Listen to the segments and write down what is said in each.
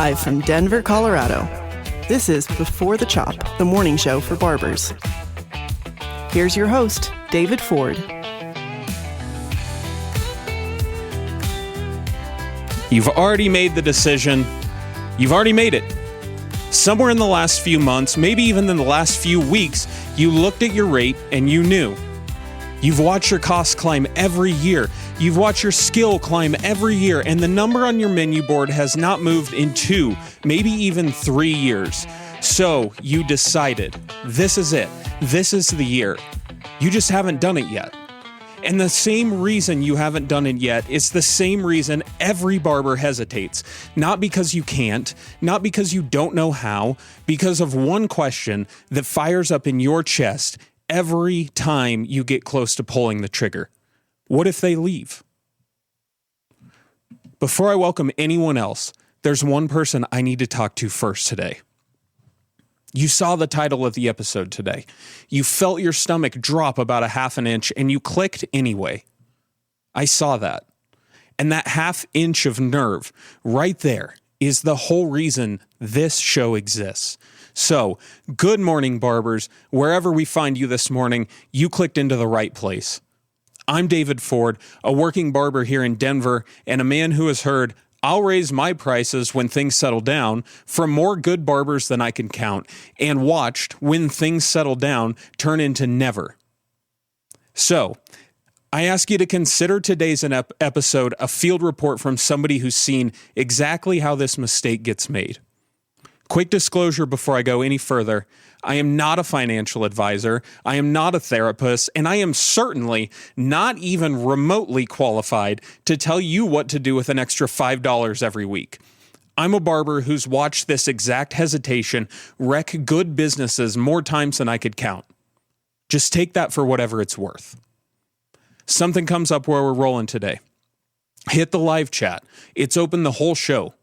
Live from Denver, Colorado, this is Before the Chop, the morning show for barbers. Here's your host, David Ford. You've already made the decision. You've already made it. Somewhere in the last few months, maybe even in the last few weeks, you looked at your rate and you knew. You've watched your costs climb every year. You've watched your skill climb every year, and the number on your menu board has not moved in 2, maybe even 3 years. So you decided, this is it. This is the year. You just haven't done it yet. And the same reason you haven't done it yet is the same reason every barber hesitates. Not because you can't, not because you don't know how, because of one question that fires up in your chest every time you get close to pulling the trigger. What if they leave? Before I welcome anyone else, there's one person I need to talk to first today. You saw the title of the episode today. You felt your stomach drop about a half an inch and you clicked anyway. I saw that. And that half inch of nerve right there is the whole reason this show exists. So, good morning, barbers. Wherever we find you this morning, you clicked into the right place. I'm David Ford, a working barber here in Denver, and a man who has heard, I'll raise my prices when things settle down, from more good barbers than I can count, and watched when things settle down turn into never. So, I ask you to consider today's episode a field report from somebody who's seen exactly how this mistake gets made. Quick disclosure before I go any further, I am not a financial advisor, I am not a therapist, and I am certainly not even remotely qualified to tell you what to do with an extra $5 every week. I'm a barber who's watched this exact hesitation wreck good businesses more times than I could count. Just take that for whatever it's worth. Something comes up where we're rolling today. Hit the live chat. It's open the whole show.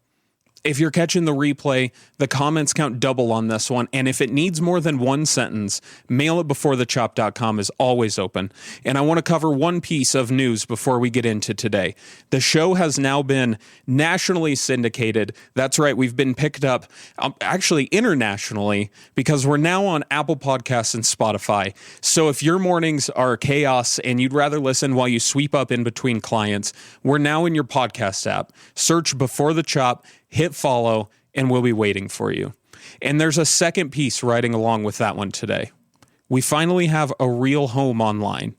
If you're catching the replay, the comments count double on this one, and if it needs more than one sentence, mailitbeforethechop.com is always open. And I want to cover one piece of news before we get into today. The show has now been nationally syndicated. That's right, we've been picked up, actually internationally, because we're now on Apple Podcasts and Spotify. So if your mornings are chaos and you'd rather listen while you sweep up in between clients, we're now in your podcast app. Search Before the Chop, hit follow, and we'll be waiting for you. And there's a second piece riding along with that one today. We finally have a real home online.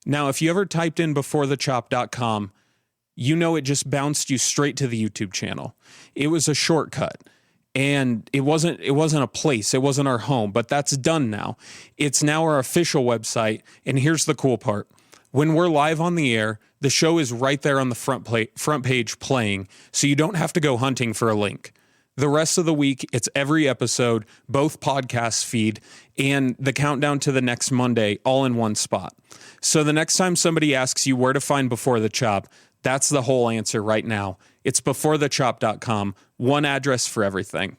Now, if you ever typed in beforethechop.com, you know it just bounced you straight to the YouTube channel. It was a shortcut. And it wasn't a place, it wasn't our home, but that's done now. It's now our official website, and here's the cool part. When we're live on the air, the show is right there on the front page playing, so you don't have to go hunting for a link. The rest of the week, it's every episode, both podcast feed, and the countdown to the next Monday, all in one spot. So the next time somebody asks you where to find Before the Chop, that's the whole answer right now. It's beforethechop.com, one address for everything.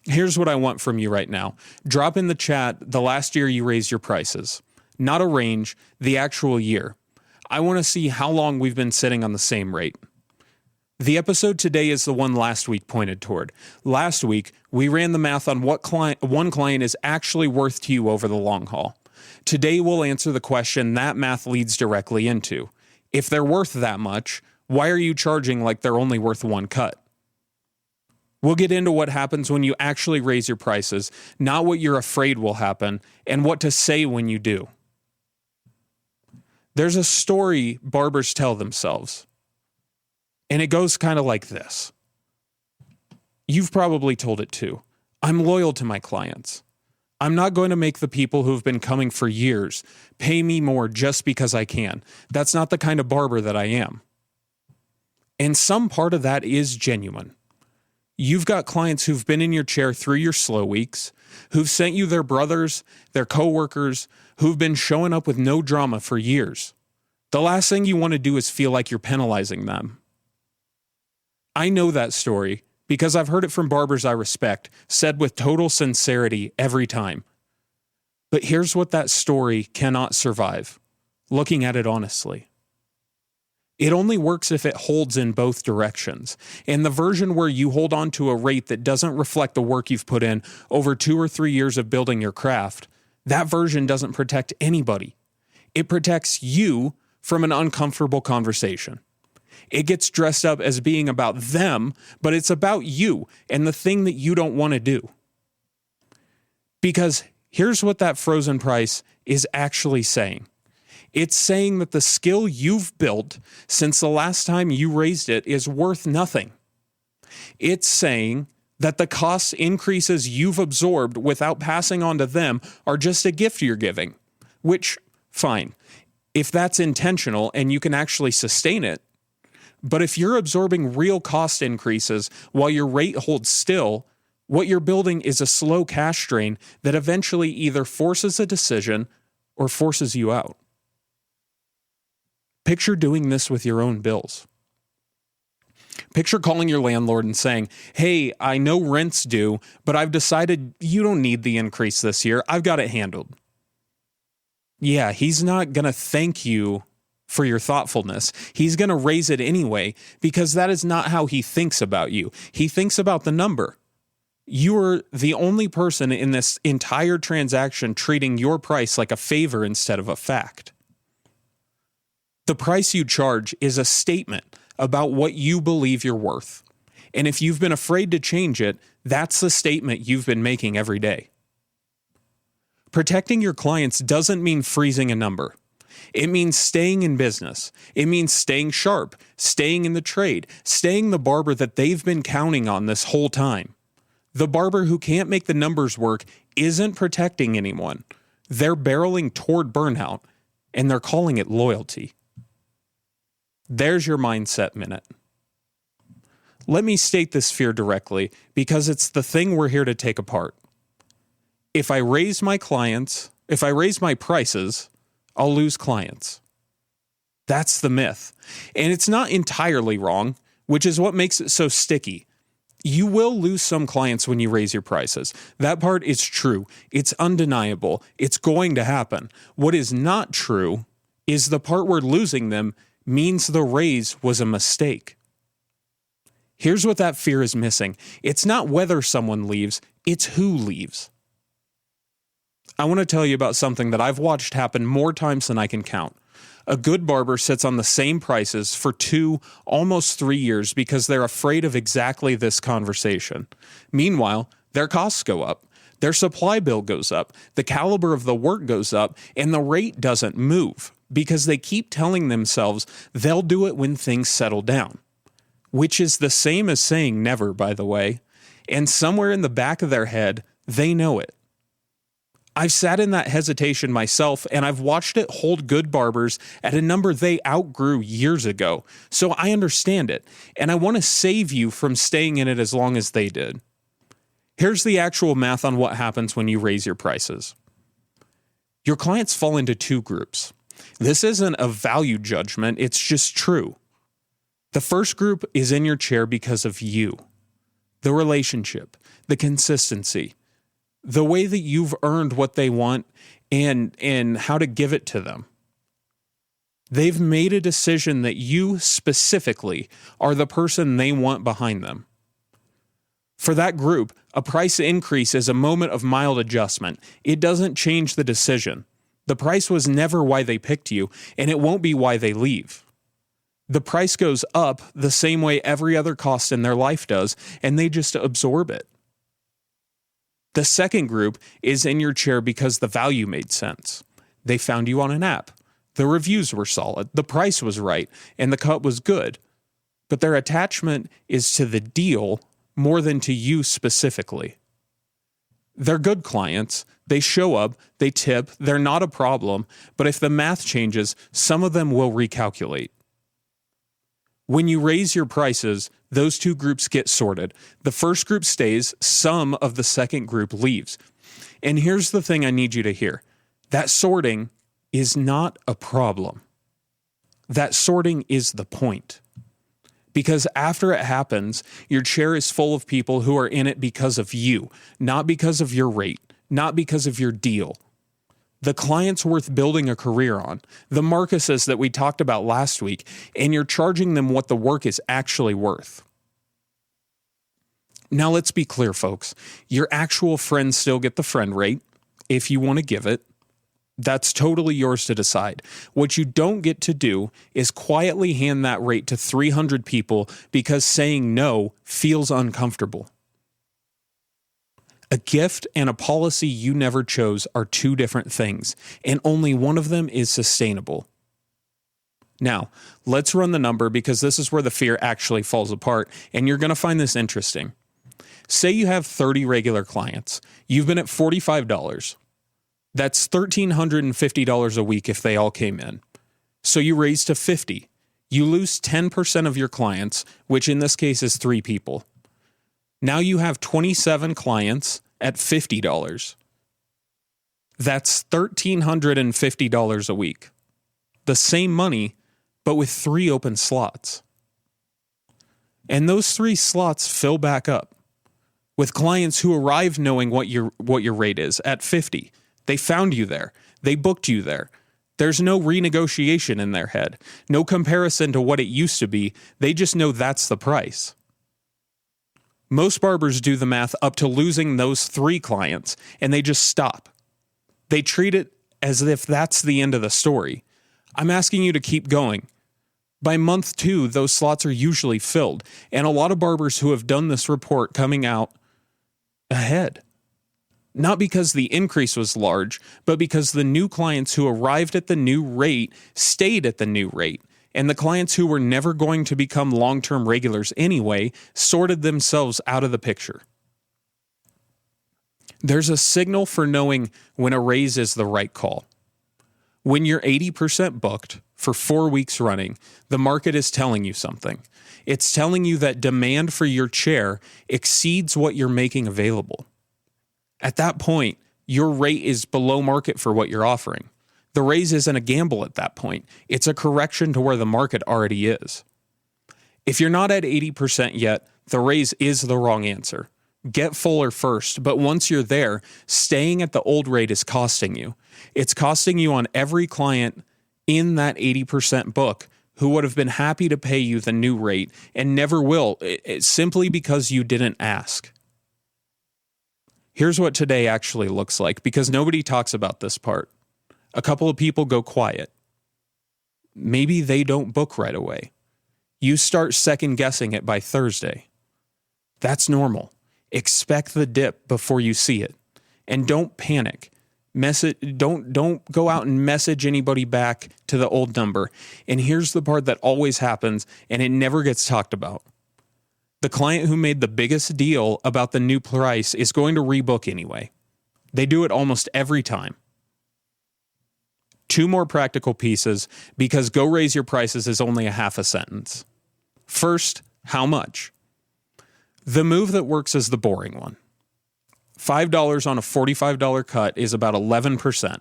Here's what I want from you right now. Drop in the chat the last year you raised your prices. Not a range, the actual year. I want to see how long we've been sitting on the same rate. The episode today is the one last week pointed toward. Last week, we ran the math on what one client is actually worth to you over the long haul. Today, we'll answer the question that math leads directly into. If they're worth that much, why are you charging like they're only worth one cut? We'll get into what happens when you actually raise your prices, not what you're afraid will happen, and what to say when you do. There's a story barbers tell themselves, and it goes kind of like this. You've probably told it too. I'm loyal to my clients. I'm not going to make the people who've been coming for years pay me more just because I can. That's not the kind of barber that I am. And some part of that is genuine. You've got clients who've been in your chair through your slow weeks, who've sent you their brothers, their coworkers, who've been showing up with no drama for years. The last thing you want to do is feel like you're penalizing them. I know that story because I've heard it from barbers I respect, said with total sincerity every time. But here's what that story cannot survive, looking at it honestly. It only works if it holds in both directions. And the version where you hold on to a rate that doesn't reflect the work you've put in over 2 or 3 years of building your craft, that version doesn't protect anybody. It protects you from an uncomfortable conversation. It gets dressed up as being about them, but it's about you and the thing that you don't want to do. Because here's what that frozen price is actually saying. It's saying that the skill you've built since the last time you raised it is worth nothing. It's saying that the cost increases you've absorbed without passing on to them are just a gift you're giving, which, fine, if that's intentional and you can actually sustain it. But if you're absorbing real cost increases while your rate holds still, what you're building is a slow cash drain that eventually either forces a decision or forces you out. Picture doing this with your own bills. Picture calling your landlord and saying, "Hey, I know rent's due, but I've decided you don't need the increase this year. I've got it handled." Yeah, he's not going to thank you for your thoughtfulness. He's going to raise it anyway because that is not how he thinks about you. He thinks about the number. You are the only person in this entire transaction treating your price like a favor instead of a fact. The price you charge is a statement about what you believe you're worth. And if you've been afraid to change it, that's the statement you've been making every day. Protecting your clients doesn't mean freezing a number. It means staying in business. It means staying sharp, staying in the trade, staying the barber that they've been counting on this whole time. The barber who can't make the numbers work isn't protecting anyone. They're barreling toward burnout, and they're calling it loyalty. There's your mindset minute. Let me state this fear directly because it's the thing we're here to take apart. If I raise my prices, I'll lose clients. That's the myth. And it's not entirely wrong, which is what makes it so sticky. You will lose some clients when you raise your prices. That part is true. It's undeniable. It's going to happen. What is not true is the part where losing them means the raise was a mistake. Here's what that fear is missing. It's not whether someone leaves, it's who leaves. I want to tell you about something that I've watched happen more times than I can count. A good barber sits on the same prices for 2, almost 3 years because they're afraid of exactly this conversation. Meanwhile, their costs go up, their supply bill goes up, the caliber of the work goes up, and the rate doesn't move because they keep telling themselves they'll do it when things settle down. Which is the same as saying never, by the way. And somewhere in the back of their head, they know it. I've sat in that hesitation myself, and I've watched it hold good barbers at a number they outgrew years ago. So I understand it, and I want to save you from staying in it as long as they did. Here's the actual math on what happens when you raise your prices. Your clients fall into 2 groups. This isn't a value judgment, it's just true. The first group is in your chair because of you, the relationship, the consistency, the way that you've earned what they want and how to give it to them. They've made a decision that you specifically are the person they want behind them. For that group, a price increase is a moment of mild adjustment. It doesn't change the decision. The price was never why they picked you, and it won't be why they leave. The price goes up the same way every other cost in their life does, and they just absorb it. The second group is in your chair because the value made sense. They found you on an app. The reviews were solid, the price was right, and the cut was good. But their attachment is to the deal more than to you specifically. They're good clients. They show up, they tip, they're not a problem, but if the math changes, some of them will recalculate. When you raise your prices, those 2 groups get sorted. The first group stays, some of the second group leaves. And here's the thing I need you to hear. That sorting is not a problem. That sorting is the point. Because after it happens, your chair is full of people who are in it because of you, not because of your rate, not because of your deal. the clients worth building a career on, the Marcuses that we talked about last week, and you're charging them what the work is actually worth. Now, let's be clear, folks. Your actual friends still get the friend rate if you want to give it. That's totally yours to decide. What you don't get to do is quietly hand that rate to 300 people because saying no feels uncomfortable. A gift and a policy you never chose are two different things, and only one of them is sustainable. Now, let's run the number because this is where the fear actually falls apart, and you're going to find this interesting. Say you have 30 regular clients. You've been at $45. That's $1,350 a week if they all came in. So you raise to 50. You lose 10% of your clients, which in this case is 3 people. Now you have 27 clients at $50. That's $1,350 a week. The same money, but with 3 open slots. And those 3 slots fill back up with clients who arrived knowing what your rate is at 50. They found you there. They booked you there. There's no renegotiation in their head, no comparison to what it used to be. They just know that's the price. Most barbers do the math up to losing those 3 clients, and they just stop. They treat it as if that's the end of the story. I'm asking you to keep going. By month 2, those slots are usually filled, and a lot of barbers who have done this report coming out ahead. Not because the increase was large, but because the new clients who arrived at the new rate stayed at the new rate. And the clients who were never going to become long-term regulars anyway sorted themselves out of the picture. There's a signal for knowing when a raise is the right call. When you're 80% booked for 4 weeks running, the market is telling you something. It's telling you that demand for your chair exceeds what you're making available. At that point, your rate is below market for what you're offering. The raise isn't a gamble at that point. It's a correction to where the market already is. If you're not at 80% yet, the raise is the wrong answer. Get fuller first, but once you're there, staying at the old rate is costing you. It's costing you on every client in that 80% book who would have been happy to pay you the new rate and never will, simply because you didn't ask. Here's what today actually looks like, because nobody talks about this part. A couple of people go quiet. Maybe they don't book right away. You start second guessing it by Thursday. That's normal. Expect the dip before you see it. And don't panic. Don't go out and message anybody back to the old number. And here's the part that always happens and it never gets talked about. The client who made the biggest deal about the new price is going to rebook anyway. They do it almost every time. 2 more practical pieces, because go raise your prices is only a half a sentence. First, how much? The move that works is the boring one. $5 on a $45 cut is about 11%.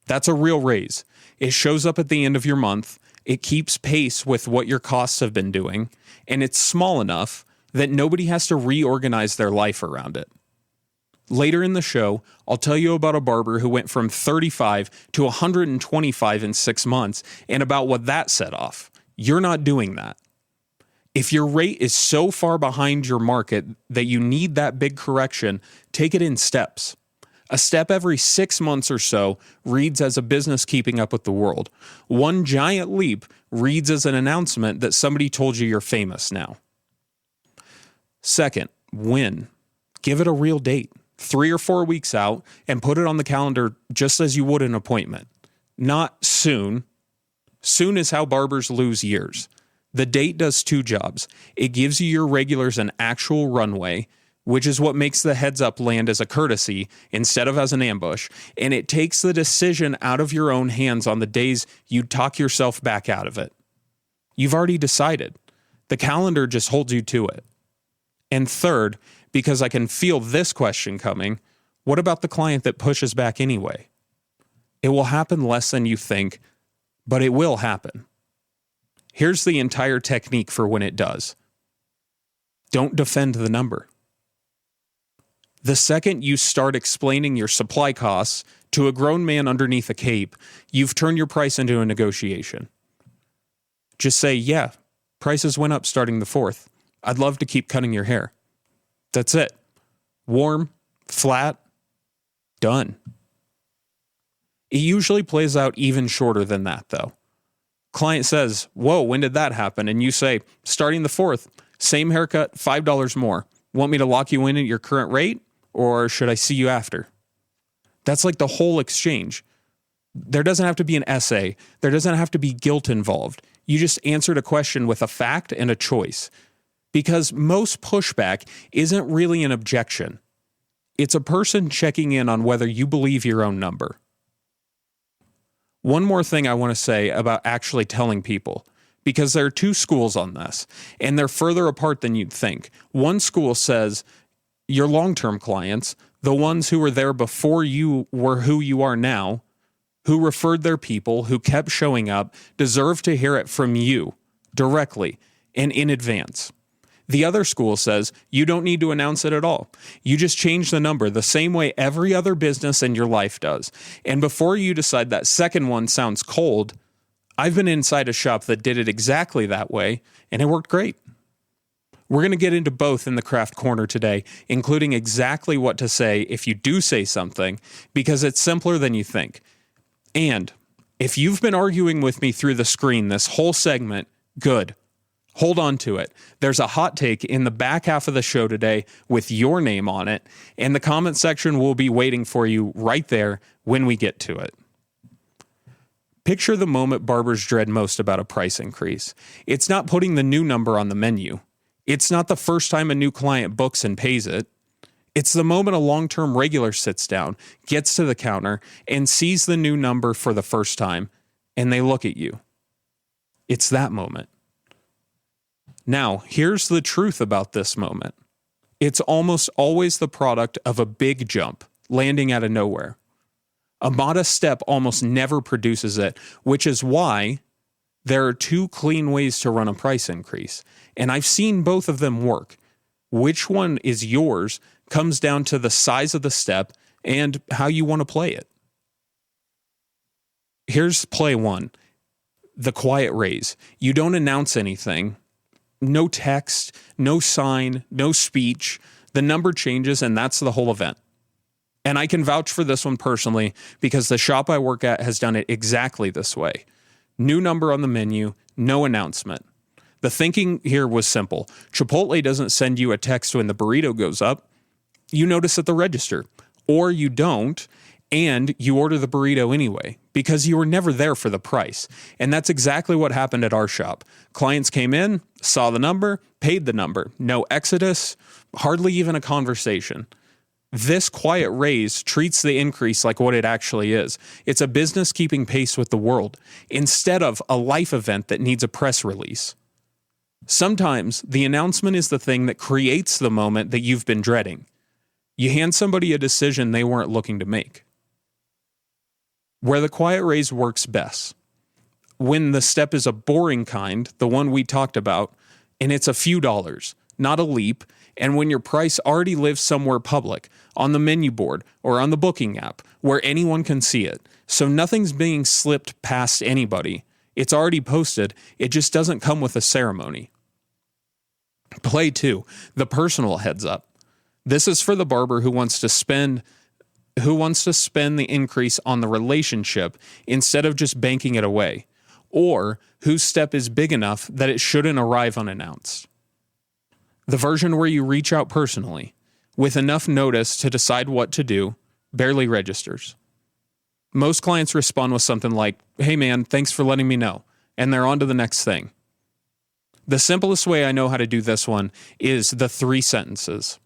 That's a real raise. It shows up at the end of your month. It keeps pace with what your costs have been doing, and it's small enough that nobody has to reorganize their life around it. Later in the show, I'll tell you about a barber who went from 35 to 125 in 6 months and about what that set off. You're not doing that. If your rate is so far behind your market that you need that big correction, take it in steps. A step every 6 months or so reads as a business keeping up with the world. One giant leap reads as an announcement that somebody told you you're famous now. Second, when? Give it a real date. 3 or 4 weeks out, and put it on the calendar just as you would an appointment. Not soon. Soon is how barbers lose years. The date does 2 jobs. It gives you your regulars an actual runway, which is what makes the heads up land as a courtesy instead of as an ambush, and it takes the decision out of your own hands on the days you talk yourself back out of it. You've already decided. The calendar just holds you to it. And third, because I can feel this question coming, what about the client that pushes back anyway? It will happen less than you think, but it will happen. Here's the entire technique for when it does. Don't defend the number. The second you start explaining your supply costs To a grown man underneath a cape, you've turned your price into a negotiation. Just say, yeah, prices went up starting the 4th. I'd love to keep cutting your hair. That's it. Warm, flat, done. It usually plays out even shorter than that, though. Client says, whoa, when did that happen? And you say, starting the 4th, same haircut, $5 more. Want me to lock you in at your current rate, or should I see you after? That's like the whole exchange. There doesn't have to be an essay. There doesn't have to be guilt involved. You just answered a question with a fact and a choice. Because most pushback isn't really an objection. It's a person checking in on whether you believe your own number. One more thing I want to say about actually telling people, because there are two schools on this, and they're further apart than you'd think. One school says your long-term clients, the ones who were there before you were who you are now, who referred their people, who kept showing up, deserve to hear it from you directly and in advance. The other school says you don't need to announce it at all. You just change the number the same way every other business in your life does. And before you decide that second one sounds cold, I've been inside a shop that did it exactly that way, and it worked great. We're going to get into both in the craft corner today, including exactly what to say if you do say something, because it's simpler than you think. And if you've been arguing with me through the screen this whole segment, good. Hold on to it. There's a hot take in the back half of the show today with your name on it, and the comment section will be waiting for you right there when we get to it. Picture the moment barbers dread most about a price increase. It's not putting the new number on the menu. It's not the first time a new client books and pays it. It's the moment a long-term regular sits down, gets to the counter, and sees the new number for the first time, and they look at you. It's that moment. Now, here's the truth about this moment. It's almost always the product of a big jump, landing out of nowhere. A modest step almost never produces it, which is why there are two clean ways to run a price increase. And I've seen both of them work. Which one is yours comes down to the size of the step and how you want to play it. Here's play one. The quiet raise. You don't announce anything. No text, no sign, no speech. The number changes, and that's the whole event. And I can vouch for this one personally because the shop I work at has done it exactly this way. New number on the menu, no announcement. The thinking here was simple. Chipotle doesn't send you a text when the burrito goes up. You notice at the register, or you don't, and you order the burrito anyway because you were never there for the price. And that's exactly what happened at our shop. Clients came in, saw the number, paid the number. No exodus, hardly even a conversation. This quiet raise treats the increase like what it actually is. It's a business keeping pace with the world instead of a life event that needs a press release. Sometimes the announcement is the thing that creates the moment that you've been dreading. You hand somebody a decision they weren't looking to make. Where the quiet raise works best. When the step is a boring kind, the one we talked about, and it's a few dollars, not a leap, and when your price already lives somewhere public, on the menu board or on the booking app, where anyone can see it. So nothing's being slipped past anybody. It's already posted, it just doesn't come with a ceremony. Play 2, the personal heads up. This is for the barber who wants to spend the increase on the relationship instead of just banking it away, or whose step is big enough that it shouldn't arrive unannounced. The version where you reach out personally, with enough notice to decide what to do, barely registers. Most clients respond with something like, "Hey man, thanks for letting me know," and they're on to the next thing. The simplest way I know how to do this one is the 3 sentences.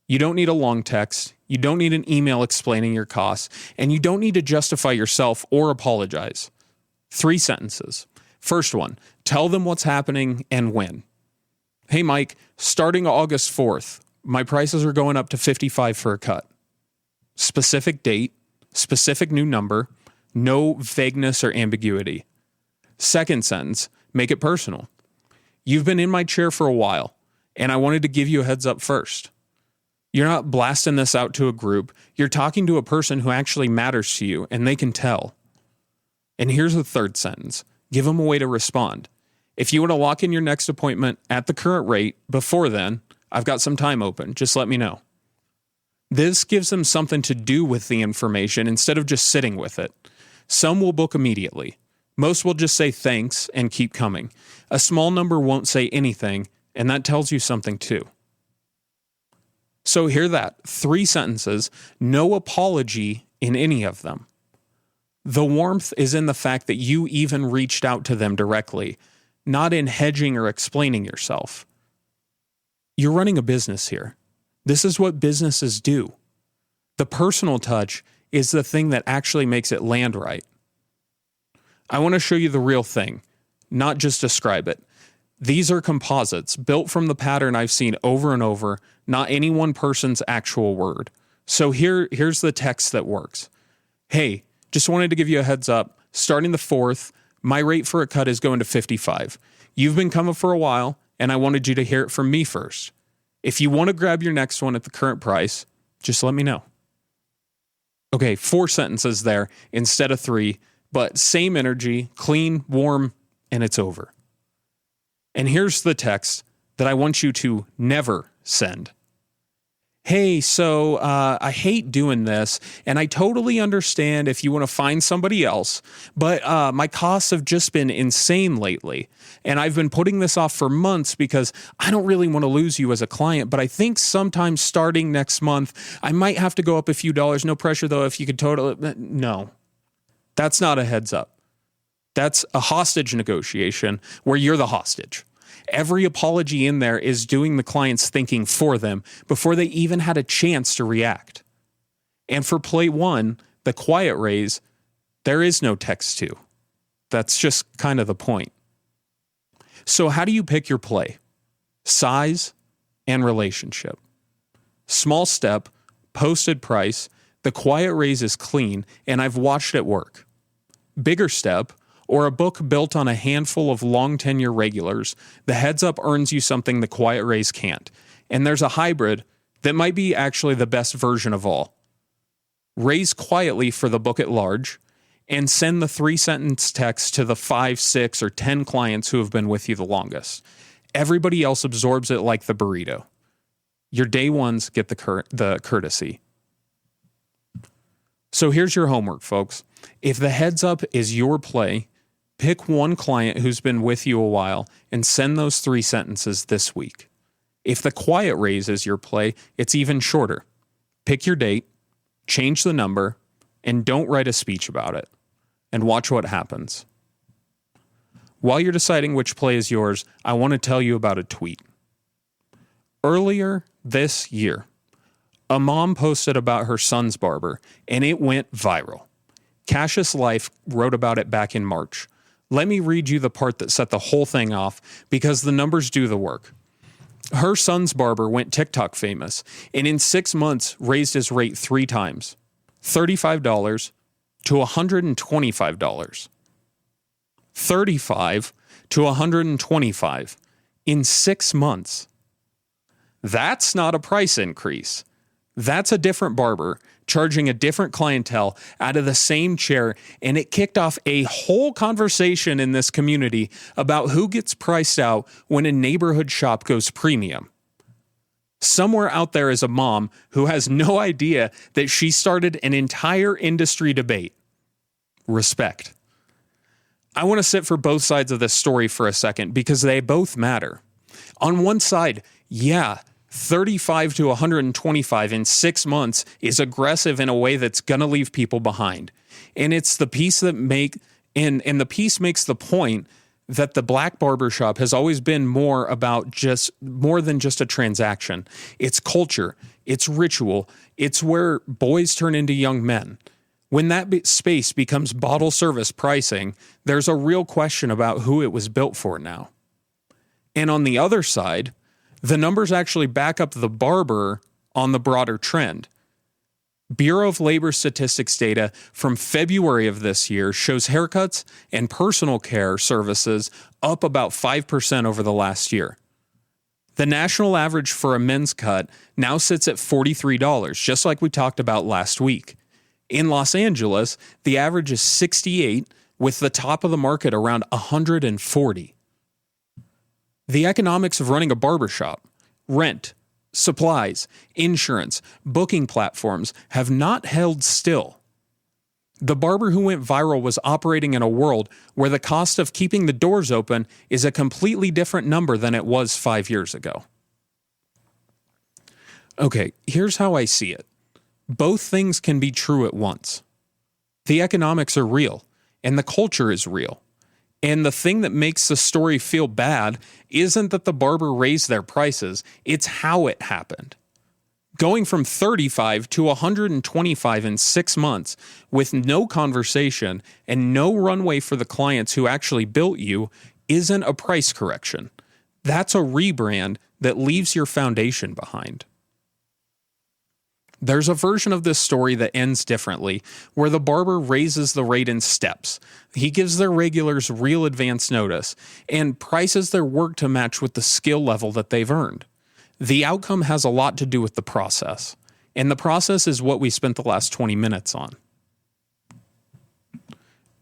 You don't need a long text, you don't need an email explaining your costs, and you don't need to justify yourself or apologize. 3 sentences. First one, tell them what's happening and when. Hey Mike, starting August 4th, my prices are going up to $55 for a cut. Specific date, specific new number, no vagueness or ambiguity. Second sentence, make it personal. You've been in my chair for a while, and I wanted to give you a heads up first. You're not blasting this out to a group. You're talking to a person who actually matters to you, and they can tell. And here's the third sentence. Give them a way to respond. If you want to lock in your next appointment at the current rate, before then, I've got some time open. Just let me know. This gives them something to do with the information instead of just sitting with it. Some will book immediately. Most will just say thanks and keep coming. A small number won't say anything, and that tells you something too. So hear that. 3 sentences, no apology in any of them. The warmth is in the fact that you even reached out to them directly, not in hedging or explaining yourself. You're running a business here. This is what businesses do. The personal touch is the thing that actually makes it land right. I want to show you the real thing, not just describe it. These are composites built from the pattern I've seen over and over, not any one person's actual word. So here's the text that works. Hey, just wanted to give you a heads up. Starting the 4th, my rate for a cut is going to 55. You've been coming for a while, and I wanted you to hear it from me first. If you want to grab your next one at the current price, just let me know. Okay, 4 sentences there instead of 3, but same energy, clean, warm, and it's over. And here's the text that I want you to never send. Hey, so I hate doing this, and I totally understand if you want to find somebody else, but my costs have just been insane lately, and I've been putting this off for months because I don't really want to lose you as a client, but I think sometime starting next month, I might have to go up a few dollars. No pressure, though, if you could totally... No, that's not a heads up. That's a hostage negotiation where you're the hostage. Every apology in there is doing the client's thinking for them before they even had a chance to react. And for play 1, the quiet raise, there is no text to. That's just kind of the point. So how do you pick your play? Size and relationship. Small step, posted price, the quiet raise is clean, and I've watched it work. Bigger step, or a book built on a handful of long tenure regulars, the heads up earns you something the quiet raise can't. And there's a hybrid that might be actually the best version of all. Raise quietly for the book at large and send the 3-sentence text to the 5, 6, or 10 clients who have been with you the longest. Everybody else absorbs it like the burrito. Your day ones get the courtesy. So here's your homework, folks. If the heads up is your play, pick one client who's been with you a while and send those 3 sentences this week. If the quiet raise is your play, it's even shorter. Pick your date, change the number, and don't write a speech about it. And watch what happens. While you're deciding which play is yours, I want to tell you about a tweet. Earlier this year, a mom posted about her son's barber, and it went viral. Cassius Life wrote about it back in March. Let me read you the part that set the whole thing off, because the numbers do the work. Her son's barber went TikTok famous, and in 6 months raised his rate 3 times, $35 to $125. $35 to $125 in 6 months. That's not a price increase. That's a different barber charging a different clientele out of the same chair, and it kicked off a whole conversation in this community about who gets priced out when a neighborhood shop goes premium. Somewhere out there is a mom who has no idea that she started an entire industry debate. Respect. I want to sit for both sides of this story for a second because they both matter. On one side, yeah, 35 to 125 in 6 months is aggressive in a way that's going to leave people behind. And it's the piece that and the piece makes the point that the black barbershop has always been more than just a transaction. It's culture, it's ritual, it's where boys turn into young men. When that space becomes bottle service pricing, there's a real question about who it was built for now. And on the other side, the numbers actually back up the barber on the broader trend. Bureau of Labor Statistics data from February of this year shows haircuts and personal care services up about 5% over the last year. The national average for a men's cut now sits at $43, just like we talked about last week. In Los Angeles, the average is $68, with the top of the market around $140. The economics of running a barbershop, rent, supplies, insurance, booking platforms have not held still. The barber who went viral was operating in a world where the cost of keeping the doors open is a completely different number than it was 5 years ago. Okay, here's how I see it. Both things can be true at once. The economics are real, and the culture is real. And the thing that makes the story feel bad isn't that the barber raised their prices, it's how it happened. Going from 35 to 125 in 6 months with no conversation and no runway for the clients who actually built you isn't a price correction. That's a rebrand that leaves your foundation behind. There's a version of this story that ends differently, where the barber raises the rate in steps. He gives their regulars real advance notice and prices their work to match with the skill level that they've earned. The outcome has a lot to do with the process, and the process is what we spent the last 20 minutes on.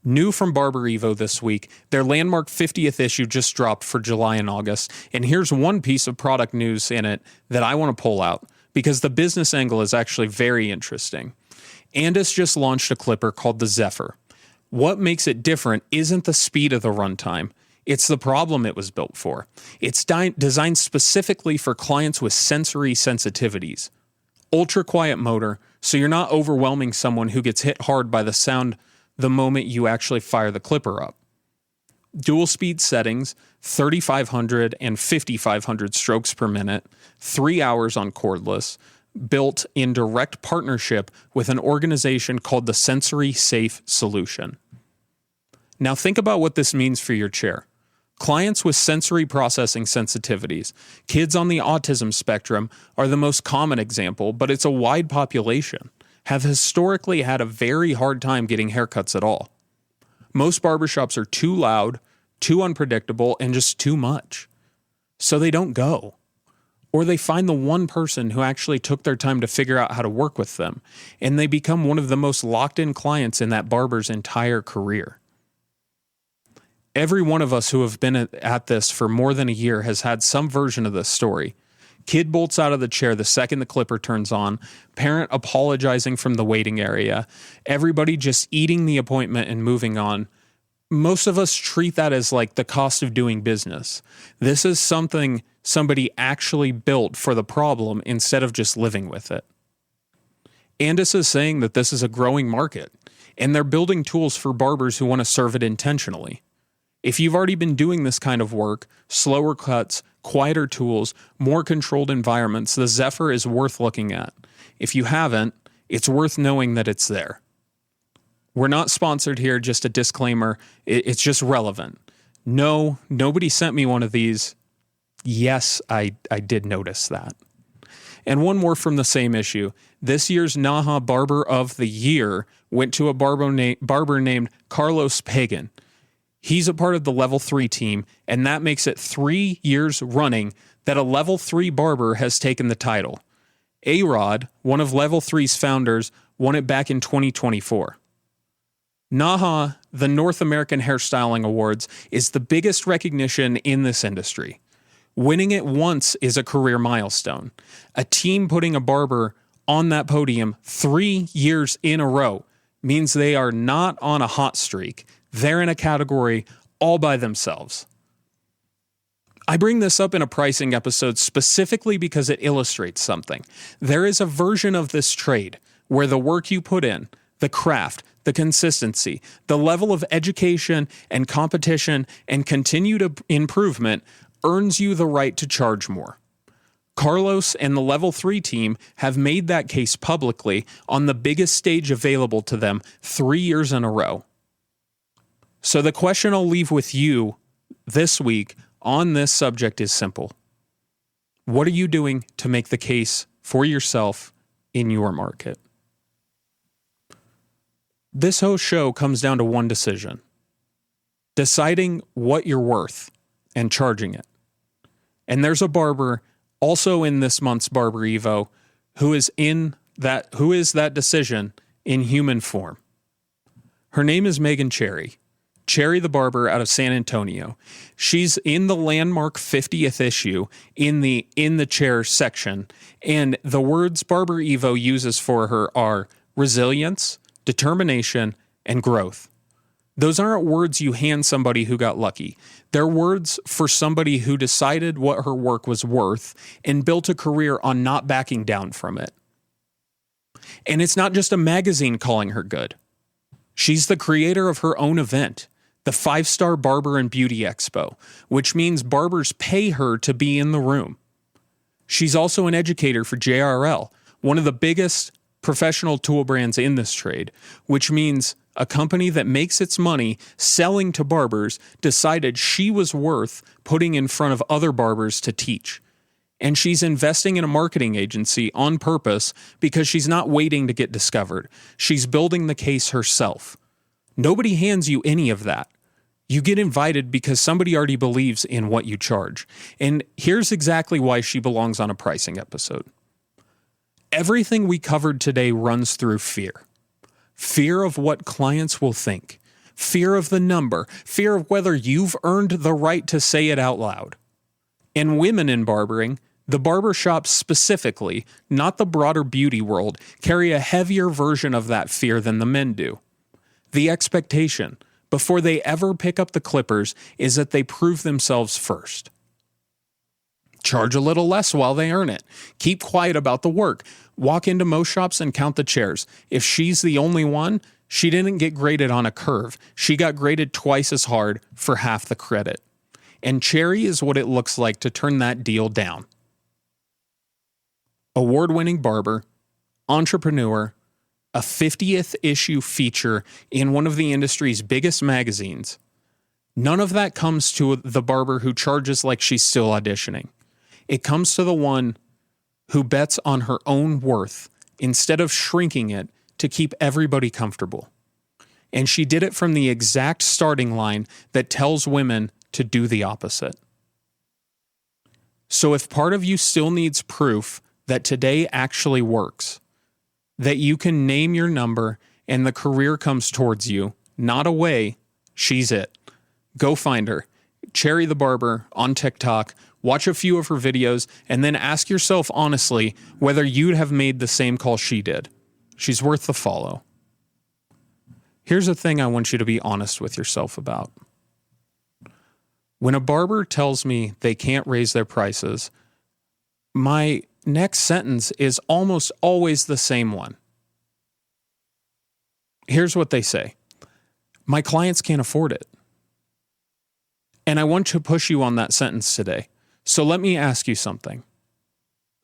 New from Barber Evo this week, their landmark 50th issue just dropped for July and August, and here's one piece of product news in it that I want to pull out, because the business angle is actually very interesting. Andis just launched a clipper called the Zephyr. What makes it different isn't the speed of the runtime, it's the problem it was built for. It's designed specifically for clients with sensory sensitivities. Ultra quiet motor, so you're not overwhelming someone who gets hit hard by the sound the moment you actually fire the clipper up. Dual speed settings, 3,500 and 5,500 strokes per minute, 3 hours on cordless, built in direct partnership with an organization called the Sensory Safe Solution. Now think about what this means for your chair. Clients with sensory processing sensitivities, kids on the autism spectrum are the most common example, but it's a wide population, have historically had a very hard time getting haircuts at all. Most barbershops are too loud, too unpredictable, and just too much. So they don't go. Or they find the one person who actually took their time to figure out how to work with them, and they become one of the most locked-in clients in that barber's entire career. Every one of us who have been at this for more than a year has had some version of this story. Kid bolts out of the chair the second the clipper turns on, parent apologizing from the waiting area, everybody just eating the appointment and moving on. Most of us treat that as like the cost of doing business. This is something somebody actually built for the problem instead of just living with it. Andis is saying that this is a growing market, and they're building tools for barbers who want to serve it intentionally. If you've already been doing this kind of work, slower cuts, quieter tools, more controlled environments, the Zephyr is worth looking at. If you haven't, it's worth knowing that it's there. We're not sponsored here, just a disclaimer. It's just relevant. No, nobody sent me one of these. Yes, I did notice that. And one more from the same issue. This year's NAHA Barber of the Year went to a barber named Carlos Pagan. He's a part of the Level 3 team, and that makes it 3 years running that a Level 3 barber has taken the title. A-Rod, one of Level 3's founders, won it back in 2024. NAHA, the North American Hairstyling Awards, is the biggest recognition in this industry. Winning it once is a career milestone. A team putting a barber on that podium 3 years in a row means they are not on a hot streak. They're in a category all by themselves. I bring this up in a pricing episode specifically because it illustrates something. There is a version of this trade where the work you put in, the craft, the consistency, the level of education and competition and continued improvement earns you the right to charge more. Carlos and the Level 3 team have made that case publicly on the biggest stage available to them 3 years in a row. So the question I'll leave with you this week on this subject is simple. What are you doing to make the case for yourself in your market? This whole show comes down to one decision. Deciding what you're worth and charging it. And there's a barber also in this month's Barber Evo who is that decision in human form. Her name is Megan Cherry. Cherry the barber out of San Antonio. She's in the landmark 50th issue in the chair section, and the words Barber Evo uses for her are resilience, determination, and growth. Those aren't words you hand somebody who got lucky. They're words for somebody who decided what her work was worth and built a career on not backing down from it. And it's not just a magazine calling her good. She's the creator of her own event, the 5-Star Barber and Beauty Expo, which means barbers pay her to be in the room. She's also an educator for JRL, one of the biggest professional tool brands in this trade, which means a company that makes its money selling to barbers decided she was worth putting in front of other barbers to teach. And she's investing in a marketing agency on purpose because she's not waiting to get discovered. She's building the case herself. Nobody hands you any of that. You get invited because somebody already believes in what you charge. And here's exactly why she belongs on a pricing episode. Everything we covered today runs through fear. Fear of what clients will think. Fear of the number. Fear of whether you've earned the right to say it out loud. And women in barbering, the barbershops specifically, not the broader beauty world, carry a heavier version of that fear than the men do. The expectation, before they ever pick up the clippers, is that they prove themselves first. Charge a little less while they earn it. Keep quiet about the work. Walk into most shops and count the chairs. If she's the only one, she didn't get graded on a curve. She got graded twice as hard for half the credit. And Cherry is what it looks like to turn that deal down. Award-winning barber, entrepreneur, a 50th issue feature in one of the industry's biggest magazines. None of that comes to the barber who charges like she's still auditioning. It comes to the one who bets on her own worth instead of shrinking it to keep everybody comfortable. And she did it from the exact starting line that tells women to do the opposite. So if part of you still needs proof that today actually works, that you can name your number and the career comes towards you, not away, she's it. Go find her. Cherry the Barber on TikTok. Watch a few of her videos and then ask yourself honestly whether you'd have made the same call she did. She's worth the follow. Here's a thing I want you to be honest with yourself about. When a barber tells me they can't raise their prices, my next sentence is almost always the same one. Here's what they say. My clients can't afford it. And I want to push you on that sentence today. So let me ask you something.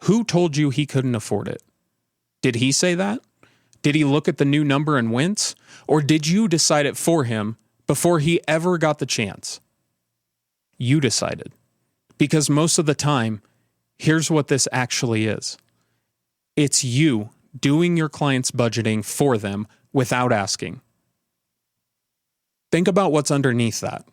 Who told you he couldn't afford it? Did he say that? Did he look at the new number and wince? Or did you decide it for him before he ever got the chance? You decided. Because most of the time, here's what this actually is. It's you doing your client's budgeting for them without asking. Think about what's underneath that.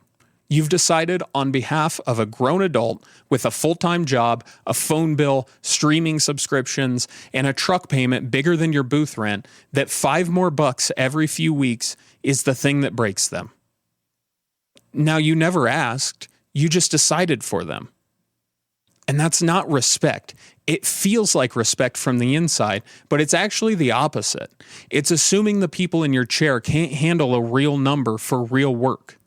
You've decided on behalf of a grown adult with a full-time job, a phone bill, streaming subscriptions, and a truck payment bigger than your booth rent that $5 more every few weeks is the thing that breaks them. Now, you never asked, you just decided for them. And that's not respect. It feels like respect from the inside, but it's actually the opposite. It's assuming the people in your chair can't handle a real number for real work.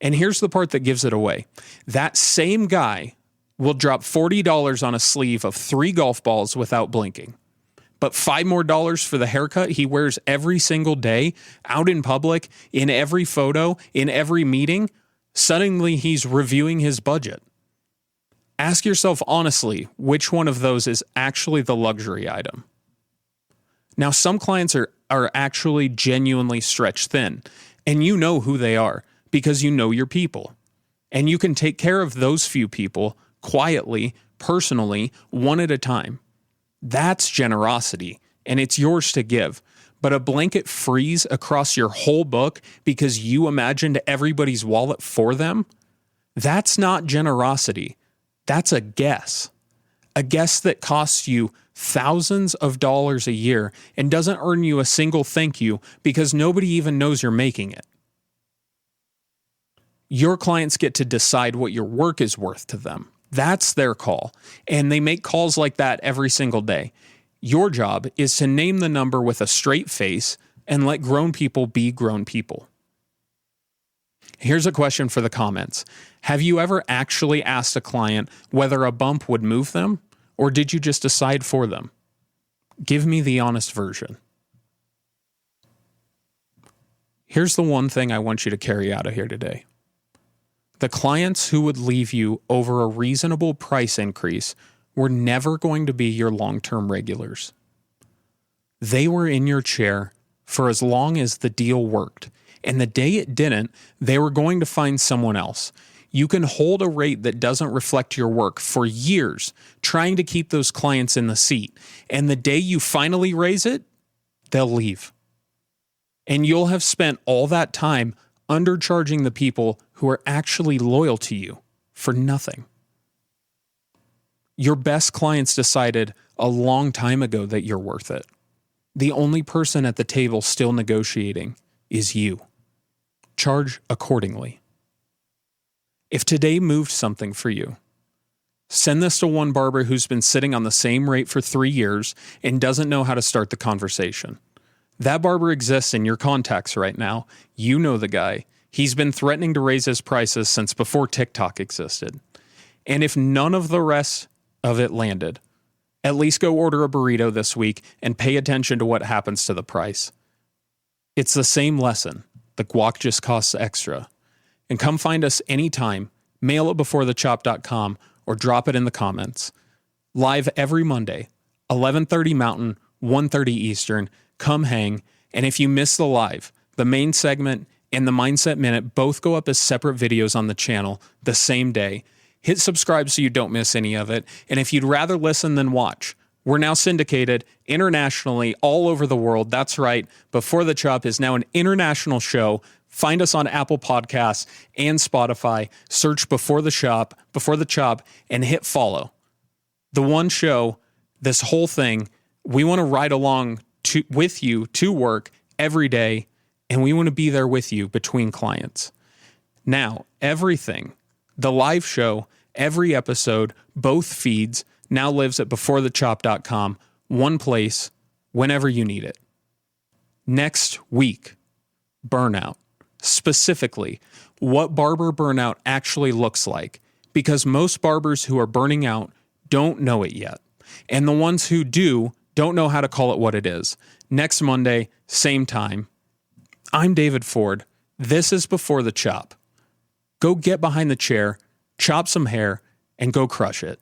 And here's the part that gives it away. That same guy will drop $40 on a sleeve of 3 golf balls without blinking. But $5 more for the haircut he wears every single day, out in public, in every photo, in every meeting, suddenly he's reviewing his budget. Ask yourself honestly, which one of those is actually the luxury item? Now, some clients are actually genuinely stretched thin, and you know who they are because you know your people. And you can take care of those few people quietly, personally, one at a time. That's generosity, and it's yours to give. But a blanket freeze across your whole book because you imagined everybody's wallet for them, that's not generosity. That's a guess that costs you thousands of dollars a year and doesn't earn you a single thank you because nobody even knows you're making it. Your clients get to decide what your work is worth to them. That's their call. And they make calls like that every single day. Your job is to name the number with a straight face and let grown people be grown people. Here's a question for the comments. Have you ever actually asked a client whether a bump would move them, or did you just decide for them? Give me the honest version. Here's the one thing I want you to carry out of here today. The clients who would leave you over a reasonable price increase were never going to be your long-term regulars. They were in your chair for as long as the deal worked, and the day it didn't, they were going to find someone else. You can hold a rate that doesn't reflect your work for years, trying to keep those clients in the seat, and the day you finally raise it, they'll leave. And you'll have spent all that time undercharging the people who are actually loyal to you for nothing. Your best clients decided a long time ago that you're worth it. The only person at the table still negotiating is you. Charge accordingly. If today moved something for you, send this to one barber who's been sitting on the same rate for 3 years and doesn't know how to start the conversation. That barber exists in your contacts right now. You know the guy. He's been threatening to raise his prices since before TikTok existed. And if none of the rest of it landed, at least go order a burrito this week and pay attention to what happens to the price. It's the same lesson. The guac just costs extra. And come find us anytime. Mail it beforethechop.com or drop it in the comments. Live every Monday, 11:30 Mountain, 1:30 Eastern. Come hang. And if you miss the live, the main segment and the Mindset Minute both go up as separate videos on the channel the same day. Hit subscribe so you don't miss any of it. And if you'd rather listen than watch, we're now syndicated internationally all over the world. That's right. Before the Chop is now an international show. Find us on Apple Podcasts and Spotify. Search Before the Chop, and hit follow. The one show, this whole thing, we want to ride along with you to work every day, and we want to be there with you between clients. Now, everything, the live show, every episode, both feeds, now lives at beforethechop.com, one place, whenever you need it. Next week, burnout. Specifically, what barber burnout actually looks like, because most barbers who are burning out don't know it yet. And the ones who do don't know how to call it what it is. Next Monday, same time. I'm David Ford. This is Before the Chop. Go get behind the chair, chop some hair, and go crush it.